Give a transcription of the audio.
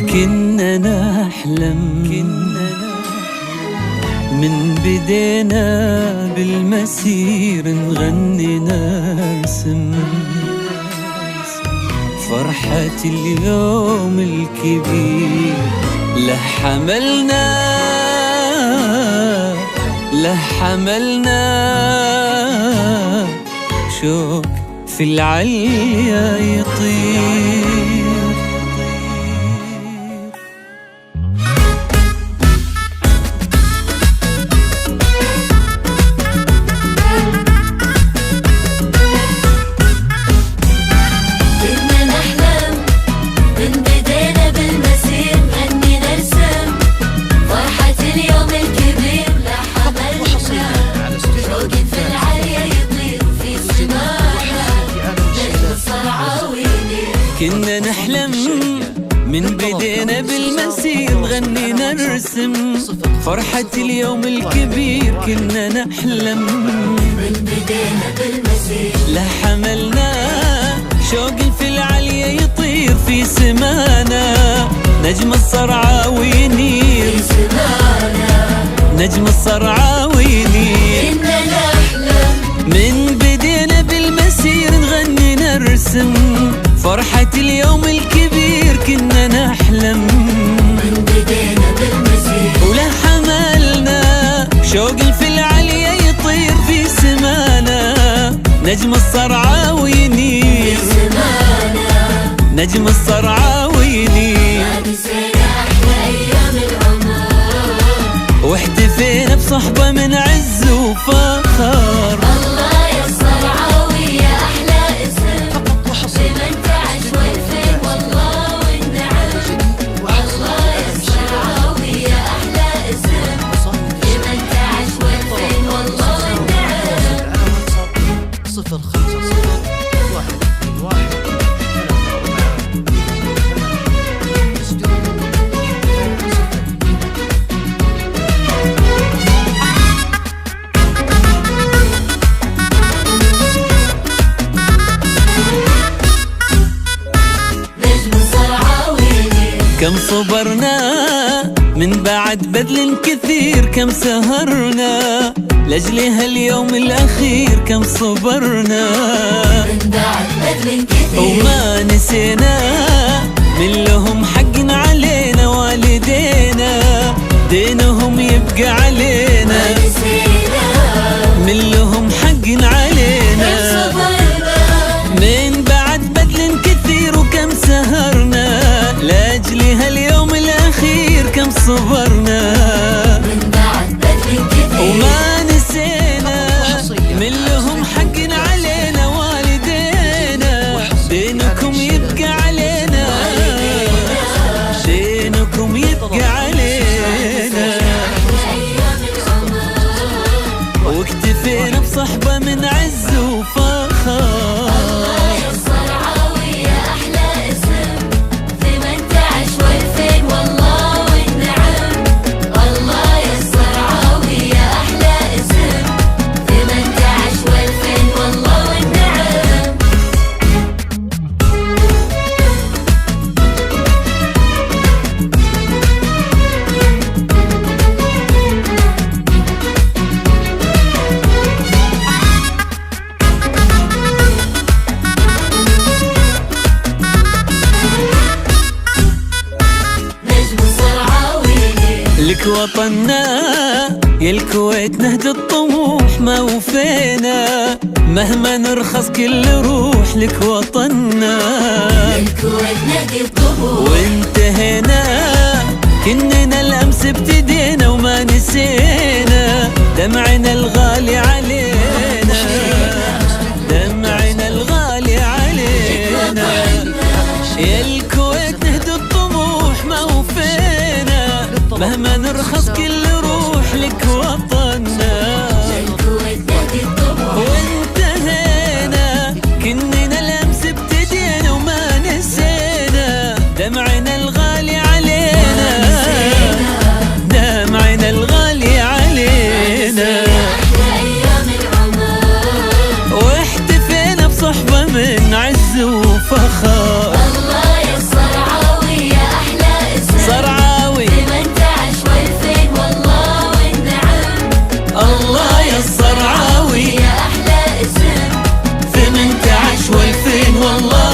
كنا نحلم من بدينا بالمسير نغني نرسم فرحة اليوم الكبير. لحملنا شوق في العليا يطير. كنا نحلم من بدينا بالمسير نغني نرسم فرحة اليوم الكبير. كنا نحلم من بدينا بالمسير لحملنا شوق في العليا يطير في سمانا. نجم الصرعى وينير في سمانا، نجم الصرعى وينير. كنا نحلم من بدينا بالمسير نغني نرسم فرحة اليوم الكبير. كنا نحلم من بدينا بالمسير ولحملنا شوق في العليا يطير في سمانا. نجم الصرعى وينير في سمانا، نجم الصرعى وينير. نسينا أحلى أيام العمر واحتفينا بصحبة من عز وفخر. الله يا الصرعاوي يا أحلى اسم لمن تعش والفين والله والنعم. الله يا الصرعاوي يا أحلى اسم لمن تعش والفين والله والنعم. 0 كم صبرنا من بعد بذل كثير. كم سهرنا لأجل هاليوم الأخير. كم صبرنا من بعد بذل كثير وما نسينا من لهم حق علينا. والدينا دينهم يبقى علينا. ما نسينا من لهم حق علينا. من بعد بذل كثير وكم سهرنا لأجل هاليوم الأخير. كم صبرنا من بعد بذل كثير وما نسينا من لهم حق علينا. والدينا دينكم يبقى علينا. دينكم يبقى علينا. واكتفينا بصحبة من عز وفخر. لك وطننا يا الكويت نهج الطموح ما وفينا. مهما نرخص كل روح لك وطننا. يا الكويت نهج الطموح وانتهينا كننا الأمس ابتدينا وما نسينا. دمعنا الغالي علينا. دمعنا الغالي علينا. يا الكويت مهما نرخص كل روح لك وطننا. الكويت نادي الطموح وانتهينا كننا الامس ابتدينا وما نسينا دمعنا الغالي علينا، دمعنا الغالي علينا. أحلى أيام العمر واحتفينا بصحبة من عز وفخر. الله يا الصرعاوي يا أحلى اسم صرعاوي 18 والفين والله والنعم. الله يا الصرعاوي يا أحلى اسم 18 والفين والله